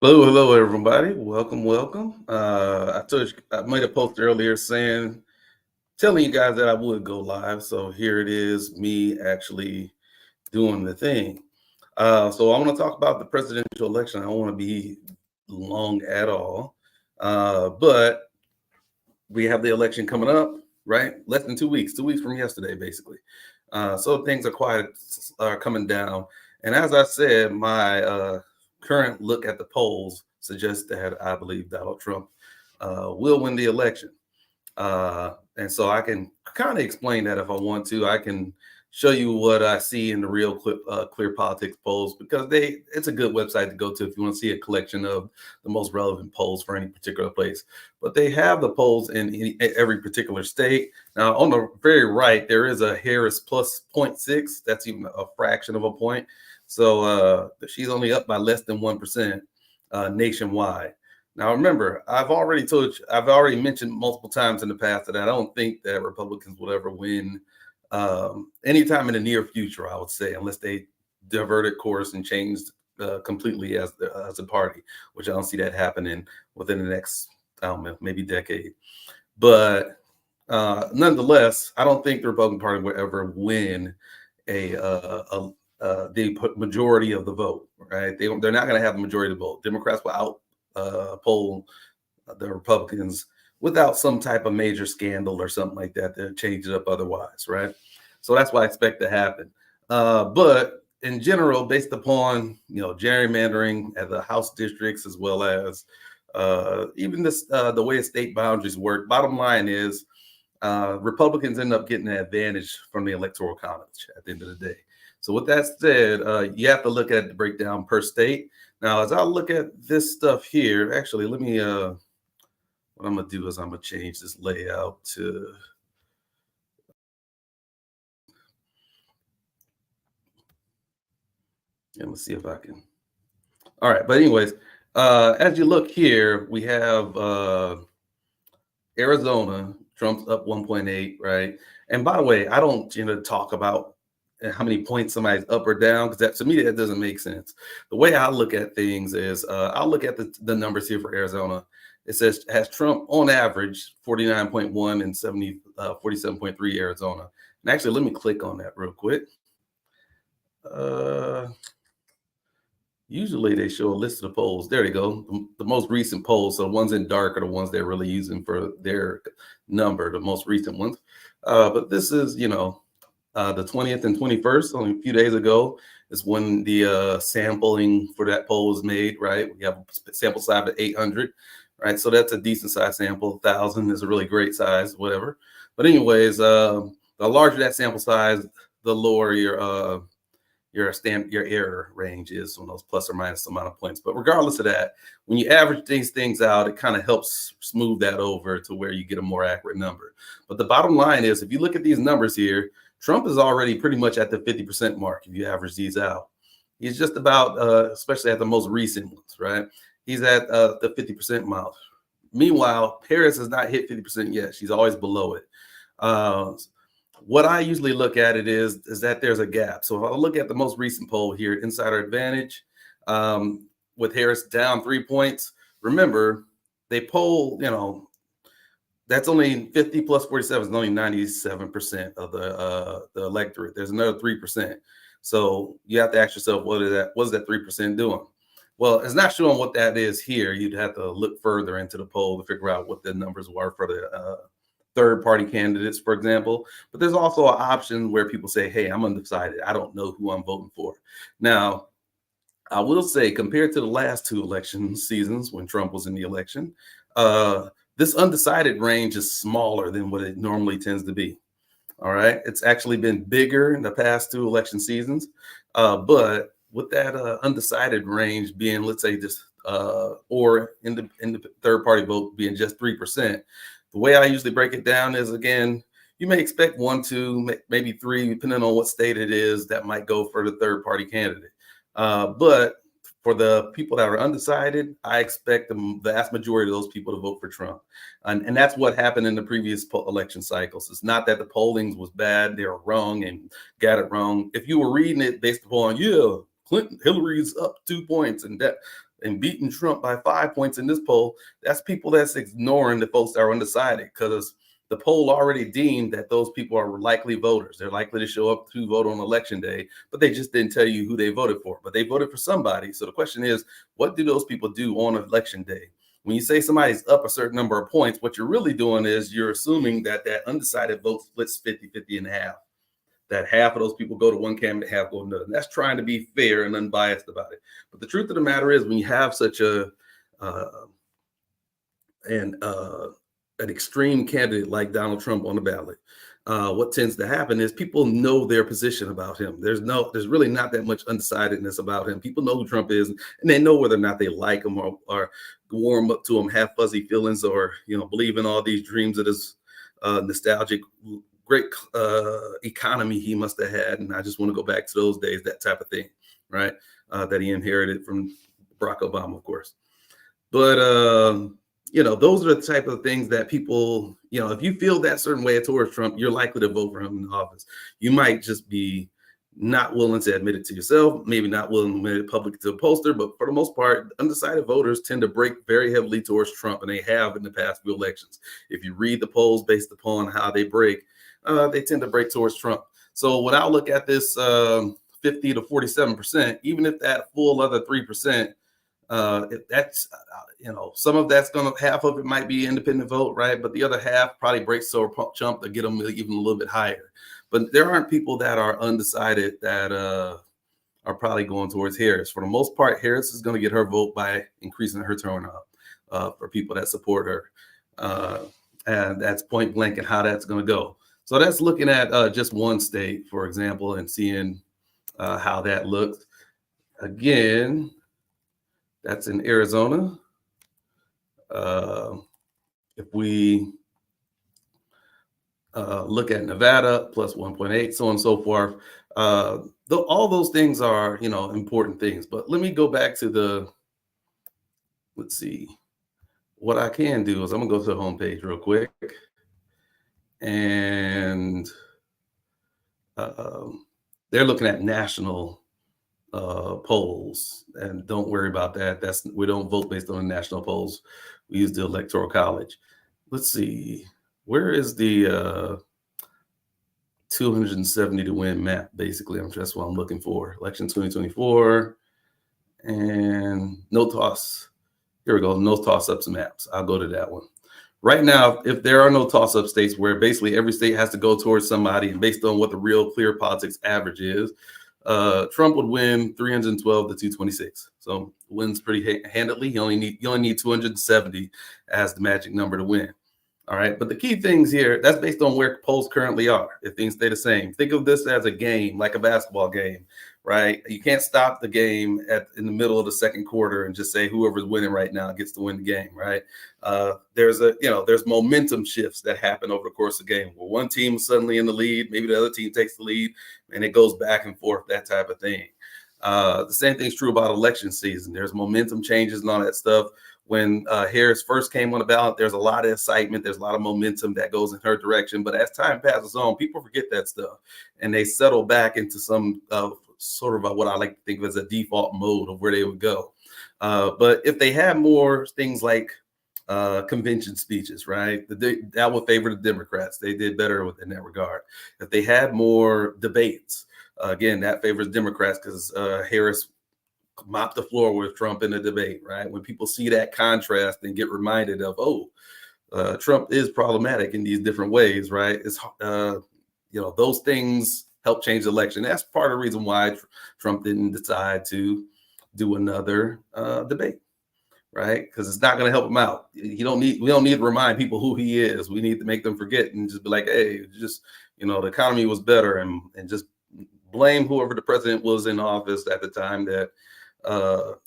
Hello, hello, everybody. Welcome, welcome. I made a post earlier telling you guys that I would go live. So here it is, me actually doing the thing. So I want to talk about the presidential election. I don't want to be long at all, but we have the election coming up, right? Less than 2 weeks, 2 weeks from yesterday, basically. So things are coming down. And as I said, my current look at the polls suggests that I believe Donald Trump will win the election. And so I can kind of explain that if I want to. I can show you what I see in the Clear Politics polls because it's a good website to go to if you want to see a collection of the most relevant polls for any particular place. But they have the polls in every particular state. Now, on the very right, there is a Harris plus zero point 0.6. That's even a fraction of a point. So she's only up by less than 1% nationwide. Now, remember, I've already mentioned multiple times in the past that I don't think that Republicans will ever win anytime in the near future, I would say, unless they diverted course and changed completely as a party, which I don't see that happening within the next, I don't know, maybe decade. But nonetheless, I don't think the Republican Party will ever win the majority of the vote, right? They're not going to have the majority of the vote. Democrats will poll the Republicans without some type of major scandal or something like that to change it up otherwise, right? So that's what I expect to happen. But in general, based upon gerrymandering at the House districts as well as even the way state boundaries work, bottom line is Republicans end up getting an advantage from the Electoral College at the end of the day. So with that said, you have to look at the breakdown per state. Now, as I look at this stuff here, actually, let me, what I'm going to do is I'm going to change this layout to, let me see if I can. All right. But anyways, as you look here, we have Arizona, Trump's up 1.8, right? And by the way, I don't talk about how many points somebody's up or down because that to me that doesn't make sense. The way I look at things is I'll look at the numbers here for Arizona. It says has Trump on average 49.1 and 47.3 Arizona. And actually, let me click on that real quick. Usually they show a list of the polls. There you go. The most recent polls. So the ones in dark are the ones they're really using for their number, the most recent ones. But this is, the 20th and 21st, only a few days ago, is when the sampling for that poll was made, right? We have a sample size of 800, right? So that's a decent size sample. 1,000 is a really great size, whatever. But anyways, the larger that sample size, the lower your error range is on those plus or minus amount of points. But regardless of that, when you average these things out, it kind of helps smooth that over to where you get a more accurate number. But the bottom line is, if you look at these numbers here, Trump is already pretty much at the 50% mark if you average these out. He's just about, especially at the most recent ones, right? He's at the 50% mark. Meanwhile, Harris has not hit 50% yet. She's always below it. What I usually look at it is that there's a gap. So if I look at the most recent poll here, Insider Advantage, with Harris down 3 points. Remember, they poll, that's only 50 plus 47 is only 97% of the electorate. There's another 3%. So you have to ask yourself, what is that 3% doing? Well, it's not showing what that is here. You'd have to look further into the poll to figure out what the numbers were for the third-party candidates, for example. But there's also an option where people say, hey, I'm undecided. I don't know who I'm voting for. Now, I will say, compared to the last two election seasons when Trump was in the election, this undecided range is smaller than what it normally tends to be. All right. It's actually been bigger in the past two election seasons. But with that undecided range being, let's say, just or in the third party vote being just 3%, the way I usually break it down is, again, you may expect 1, 2, maybe 3, depending on what state it is, that might go for the third party candidate. But for the people that are undecided, I expect the vast majority of those people to vote for Trump. And that's what happened in the previous election cycles. It's not that the polling was bad. They were wrong and got it wrong. If you were reading it based upon, Clinton, Hillary's up 2 points and that, and beating Trump by 5 points in this poll, that's people that's ignoring the folks that are undecided, because the poll already deemed that those people are likely voters. They're likely to show up to vote on election day, but they just didn't tell you who they voted for. But they voted for somebody. So the question is, what do those people do on election day? When you say somebody's up a certain number of points, what you're really doing is you're assuming that that undecided vote splits 50-50 in half. That half of those people go to one candidate, half go to another. And that's trying to be fair and unbiased about it. But the truth of the matter is, when you have such an extreme candidate like Donald Trump on the ballot, what tends to happen is people know their position about him. There's really not that much undecidedness about him. People know who Trump is, and they know whether or not they like him or warm up to him, have fuzzy feelings, or believe in all these dreams of this nostalgic great economy he must have had. And I just want to go back to those days, that type of thing, right? That he inherited from Barack Obama, of course. But those are the type of things that people, if you feel that certain way towards Trump, you're likely to vote for him in office. You might just be not willing to admit it to yourself, maybe not willing to admit it publicly to a pollster, but for the most part, undecided voters tend to break very heavily towards Trump, and they have in the past few elections. If you read the polls based upon how they break, they tend to break towards Trump. So when I look at this 50 to 47%, even if that full other 3%, that's some of that's half of it might be independent vote, right? But the other half probably breaks over Trump to get them even a little bit higher. But there aren't people that are undecided that are probably going towards Harris. For the most part, Harris is going to get her vote by increasing her turnout for people that support her. And that's point blank and how that's going to go. So that's looking at just one state, for example, and seeing how that looks. Again, that's in Arizona. If we look at Nevada, plus 1.8, so on and so forth. All those things are, important things. But let me go back to let's see. What I can do is I'm going to go to the homepage real quick. And they're looking at national polls, and don't worry about that. We don't vote based on the national polls. We use the Electoral College. Let's see, where is the 270 to win map? Basically, that's what I'm looking for. Election 2024, and no toss. Here we go. No toss ups maps. I'll go to that one. Right now, if there are no toss-up states where basically every state has to go towards somebody, and based on what the real clear politics average is, Trump would win 312 to 226. So wins pretty handily. You only need 270 as the magic number to win. All right. But the key things here, that's based on where polls currently are. If things stay the same, think of this as a game, like a basketball game, right? You can't stop the game in the middle of the second quarter and just say whoever's winning right now gets to win the game, right? There's momentum shifts that happen over the course of the game. Well, one team is suddenly in the lead, maybe the other team takes the lead, and it goes back and forth, that type of thing. The same thing's true about election season. There's momentum changes and all that stuff. When Harris first came on the ballot, there's a lot of excitement. There's a lot of momentum that goes in her direction. But as time passes on, people forget that stuff, and they settle back into some sort of what I like to think of as a default mode of where they would go. But if they had more things like convention speeches, right, that would favor the Democrats. They did better in that regard. If they had more debates, again, that favors Democrats because Harris mop the floor with Trump in the debate, right? When people see that contrast and get reminded of, Trump is problematic in these different ways, right? It's those things help change the election. That's part of the reason why Trump didn't decide to do another debate, right? Because it's not going to help him out. We don't need to remind people who he is. We need to make them forget and just be like, hey, just the economy was better, and just blame whoever the president was in office at the time that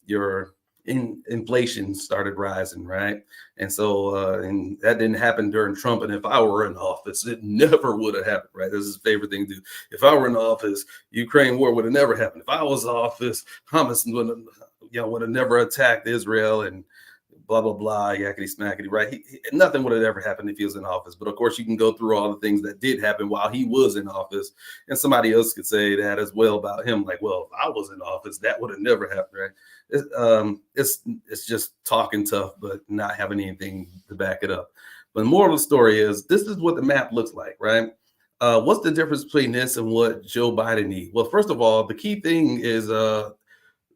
your inflation started rising, right? And so and that didn't happen during Trump. And if I were in office, it never would have happened, right? This is his favorite thing to do. If I were in office, Ukraine war would have never happened. If I was in office, Hamas would have never attacked Israel, and blah blah blah, yakety smackety, right? Nothing would have ever happened if he was in office. But of course, you can go through all the things that did happen while he was in office, and somebody else could say that as well about him. Like, well, if I was in office, that would have never happened, right? It's just talking tough, but not having anything to back it up. But the moral of the story is this is what the map looks like, right? What's the difference between this and what Joe Biden needs? Well, first of all, the key thing is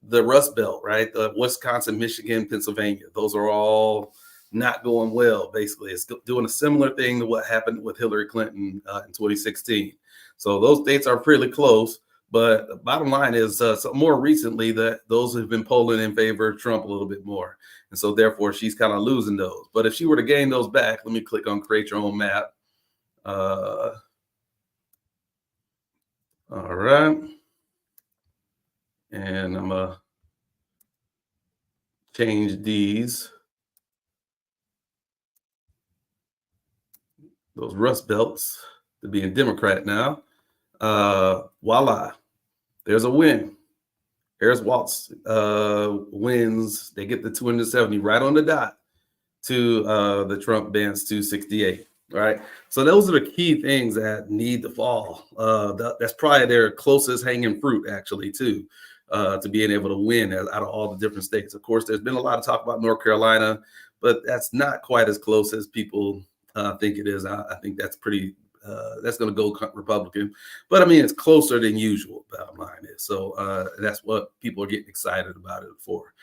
the Rust Belt, right? Wisconsin, Michigan, Pennsylvania. Those are all not going well, basically. It's doing a similar thing to what happened with Hillary Clinton in 2016. So those states are pretty close. But the bottom line is more recently that those have been polling in favor of Trump a little bit more. And so therefore, she's kind of losing those. But if she were to gain those back, let me click on create your own map. All right. And I'm going to change these. Those Rust Belts to being Democrat now. Voila. There's a win. Harris Waltz wins. They get the 270 right on the dot to the Trump Benz 268. Right. So those are the key things that need to fall. That's probably their closest hanging fruit, actually, too, to being able to win out of all the different states. Of course, there's been a lot of talk about North Carolina, but that's not quite as close as people think it is. I think that's pretty. That's going to go Republican, but I mean it's closer than usual. Bottom line is so that's what people are getting excited about it for.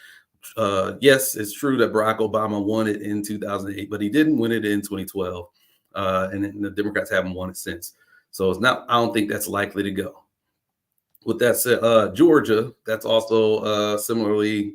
Yes, it's true that Barack Obama won it in 2008, but he didn't win it in 2012, and the Democrats haven't won it since. So it's not. I don't think that's likely to go. With that said, Georgia, that's also similarly,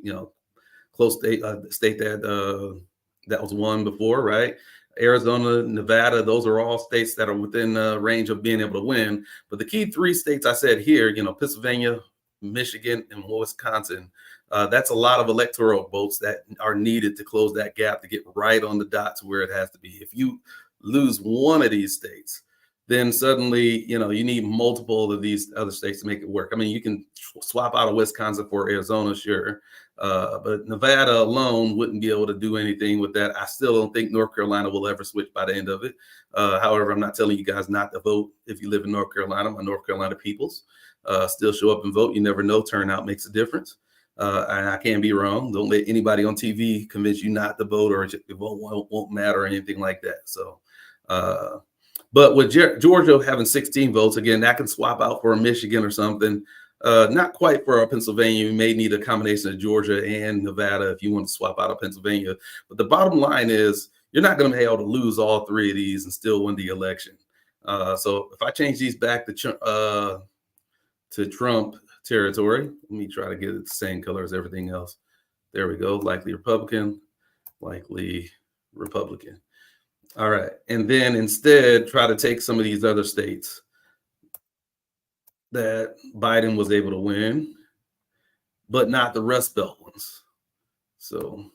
close state that that was won before, right? Arizona, Nevada, those are all states that are within range of being able to win. But the key three states I said here, Pennsylvania, Michigan, and Wisconsin, that's a lot of electoral votes that are needed to close that gap to get right on the dot to where it has to be. If you lose one of these states, then suddenly, you need multiple of these other states to make it work. I mean, you can swap out of Wisconsin for Arizona, sure. But Nevada alone wouldn't be able to do anything with that. I still don't think North Carolina will ever switch by the end of it. However, I'm not telling you guys not to vote if you live in North Carolina. My North Carolina peoples still show up and vote. You never know. Turnout makes a difference. And I can't be wrong. Don't let anybody on TV convince you not to vote or it won't matter or anything like that. So, but with Georgia having 16 votes, again, that can swap out for a Michigan or something. Not quite for Pennsylvania. You may need a combination of Georgia and Nevada if you want to swap out of Pennsylvania. But the bottom line is you're not going to be able to lose all three of these and still win the election. So if I change these back to Trump territory, let me try to get it the same color as everything else. There we go. Likely Republican. All right. And then instead, try to take some of these other states that Biden was able to win, but not the Rust Belt ones. So,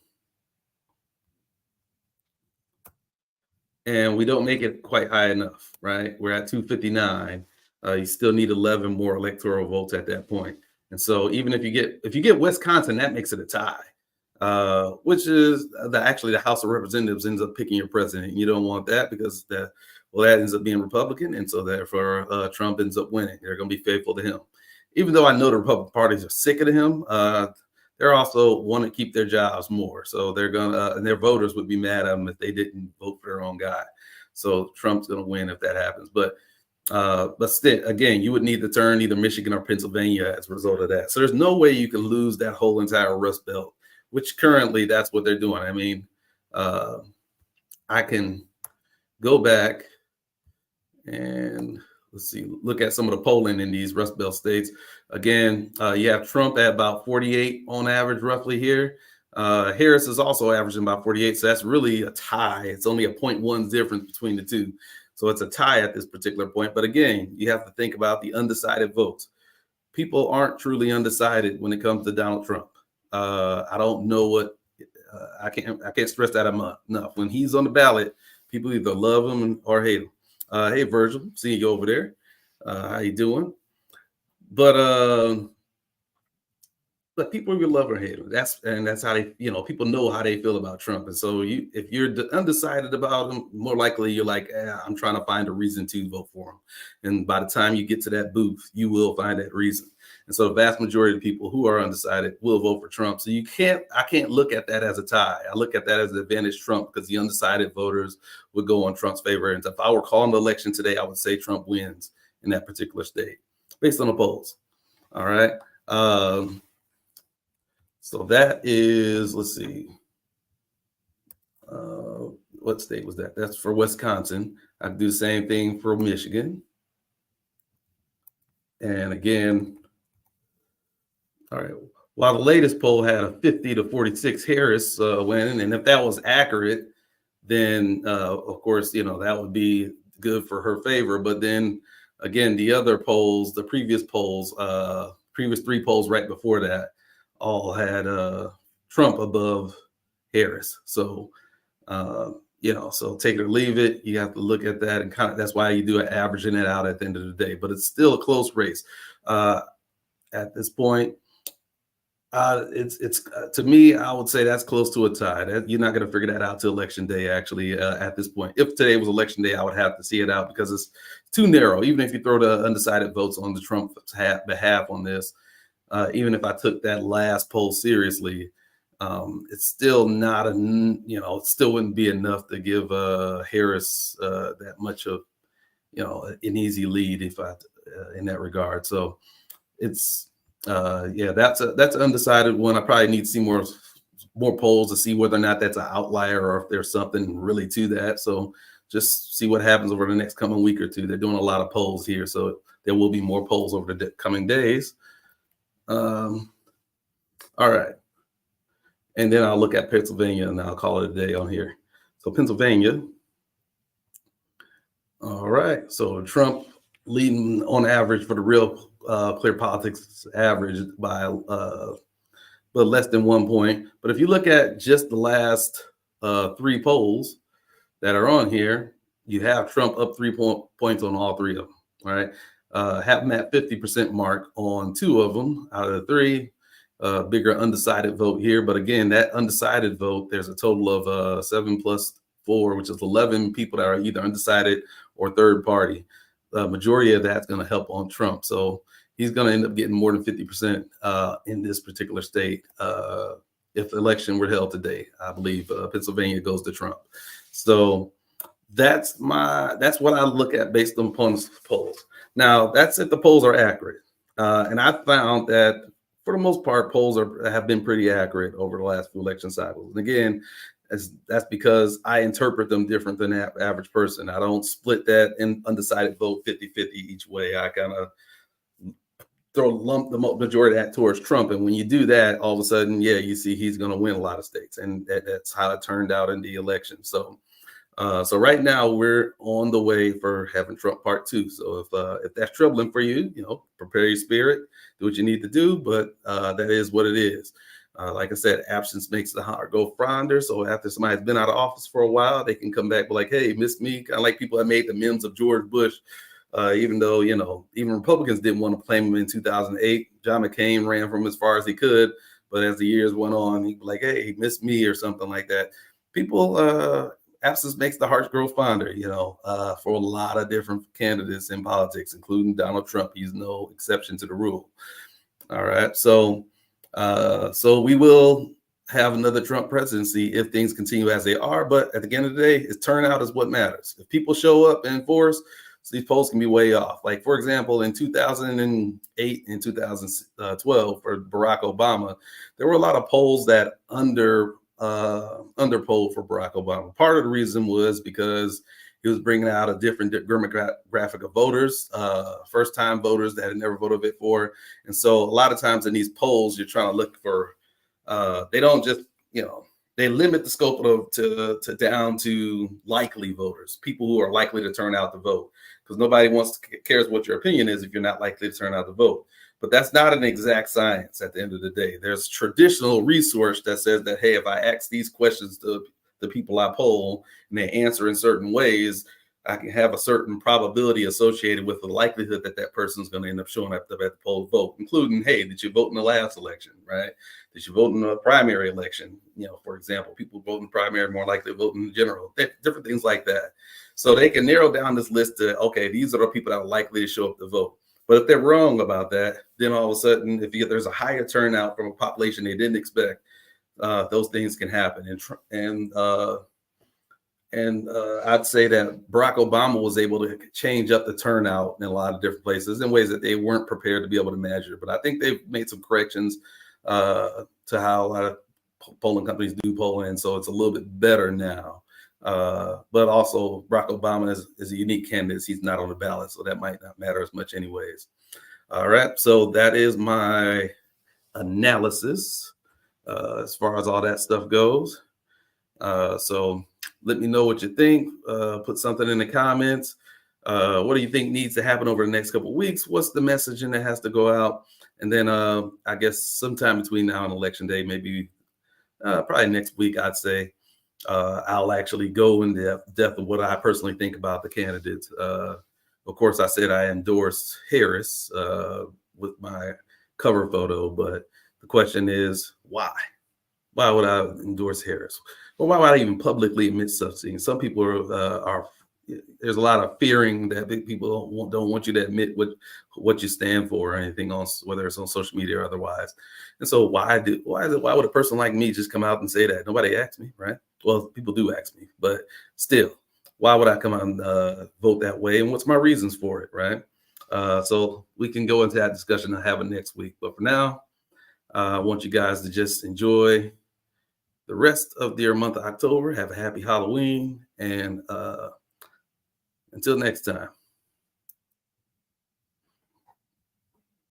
and we don't make it quite high enough, right? We're at 259. You still need 11 more electoral votes at that point. And so even if you get Wisconsin, that makes it a tie, which is actually the House of Representatives ends up picking your president. You don't want that because that ends up being Republican. And so therefore Trump ends up winning. They're going to be faithful to him. Even though I know the Republican parties are sick of him, they're also want to keep their jobs more. So they're going to, and their voters would be mad at them if they didn't vote for their own guy. So Trump's going to win if that happens. But still, again, you would need to turn either Michigan or Pennsylvania as a result of that. So there's no way you can lose that whole entire Rust Belt, which currently that's what they're doing. I mean, I can go back and let's see, look at some of the polling in these Rust Belt states. Again, you have Trump at about 48 on average, roughly here. Harris is also averaging about 48. So that's really a tie. It's only a 0.1 difference between the two. So it's a tie at this particular point. But again, you have to think about the undecided votes. People aren't truly undecided when it comes to Donald Trump. I don't know what I can't stress that enough. When he's on the ballot, people either love him or hate him. Hey, Virgil, seeing you over there. How you doing? But but people will love or hate him. That's how they, people know how they feel about Trump. And so if you're undecided about him, more likely you're like, I'm trying to find a reason to vote for him. And by the time you get to that booth, you will find that reason. And so the vast majority of people who are undecided will vote for Trump. So I can't look at that as a tie. I look at that as an advantage Trump, because the undecided voters would go on Trump's favor. And if I were calling the election today, I would say Trump wins in that particular state based on the polls. All right. So that is, let's see, what state was that? That's for Wisconsin. I do the same thing for Michigan. And again, all right, while the latest poll had a 50 to 46 Harris winning, and if that was accurate, then of course, that would be good for her favor. But then again, the other polls, the previous polls, previous three polls right before that, all had Trump above Harris. So, so take it or leave it. You have to look at that, and that's why you do it, averaging it out at the end of the day. But it's still a close race at this point. It's to me, I would say that's close to a tie. You're not going to figure that out till election day. Actually, at this point, if today was election day, I would have to see it out, because it's too narrow. Even if you throw the undecided votes on the Trump behalf on this, even if I took that last poll seriously, it's still not it still wouldn't be enough to give Harris that much of an easy lead if I in that regard. So it's. That's an undecided one. I probably need to see more polls to see whether or not that's an outlier or if there's something really to that. So just see what happens over the next coming week or two. They're doing a lot of polls here, so there will be more polls over the coming days. All right. And then I'll look at Pennsylvania and I'll call it a day on here. So Pennsylvania. All right. So Trump leading on average for the real Clear Politics average by but less than 1 point. But if you look at just the last three polls that are on here, you have Trump up 3 points on all three of them. All right. Have him at 50% mark on two of them out of the three. Bigger undecided vote here. But again, that undecided vote, there's a total of 7 plus 4, which is 11 people that are either undecided or third party. The majority of that's going to help on Trump. So he's going to end up getting more than 50% in this particular state. If the election were held today, I believe Pennsylvania goes to Trump. So that's what I look at based upon polls. Now, that's if the polls are accurate. And I found that for the most part, polls have been pretty accurate over the last few election cycles. And again, that's because I interpret them different than the average person. I don't split that in undecided vote 50-50 each way. I kind of lump the majority of that towards Trump. And when you do that, all of a sudden, you see he's going to win a lot of states. And that's how it turned out in the election. So right now we're on the way for having Trump part 2. So if that's troubling for you, prepare your spirit, do what you need to do. But that is what it is. Like I said, absence makes the heart go fonder. So after somebody's been out of office for a while, they can come back like, hey, miss me. Kind of like people that made the memes of George Bush, even though, even Republicans didn't want to claim him in 2008. John McCain ran from as far as he could. But as the years went on, he'd be like, hey, miss me or something like that. People, absence makes the heart grow fonder, for a lot of different candidates in politics, including Donald Trump. He's no exception to the rule. All right. So we will have another Trump presidency if things continue as they are. But at the end of the day, it's turnout is what matters. If people show up in force, so these polls can be way off. Like, for example, in 2008 and 2012 for Barack Obama, there were a lot of polls that underpolled for Barack Obama. Part of the reason was because he was bringing out a different demographic of voters, first-time voters that had never voted before. And so a lot of times in these polls, you're trying to look for, they don't just, they limit the scope to down to likely voters, people who are likely to turn out to vote, because nobody cares what your opinion is if you're not likely to turn out to vote. But that's not an exact science at the end of the day. There's traditional research that says that, hey, if I ask these questions to the people I poll and they answer in certain ways, I can have a certain probability associated with the likelihood that that person is going to end up showing up at the poll to vote, including, hey, did you vote in the last election, right? Did you vote in the primary election? For example, people vote in the primary more likely to vote in the general, different things like that. So they can narrow down this list to, okay, these are the people that are likely to show up to vote. But if they're wrong about that, then all of a sudden, if there's a higher turnout from a population they didn't expect, those things can happen. And I'd say that Barack Obama was able to change up the turnout in a lot of different places in ways that they weren't prepared to be able to measure. But I think they've made some corrections to how a lot of polling companies do polling, so it's a little bit better now. But also, Barack Obama is a unique candidate. He's not on the ballot, so that might not matter as much anyways. All right, so that is my analysis as far as all that stuff goes. So let me know what you think. Put something in the comments. What do you think needs to happen over the next couple of weeks? What's the messaging that has to go out? And then I guess sometime between now and election day, maybe probably next week, I'd say, I'll actually go in depth of what I personally think about the candidates. Of course, I said I endorsed Harris with my cover photo, but the question is, why? Why would I endorse Harris? Well, why would I even publicly admit such things? Some people are there's a lot of fearing that people don't want you to admit what you stand for or anything else, whether it's on social media or otherwise. And so why would a person like me just come out and say that? Nobody asked me, right? Well, people do ask me, but still, why would I come out and vote that way? And what's my reasons for it, right? So we can go into that discussion and have it next week. But for now, I want you guys to just enjoy the rest of your month of October. Have a happy Halloween, and until next time.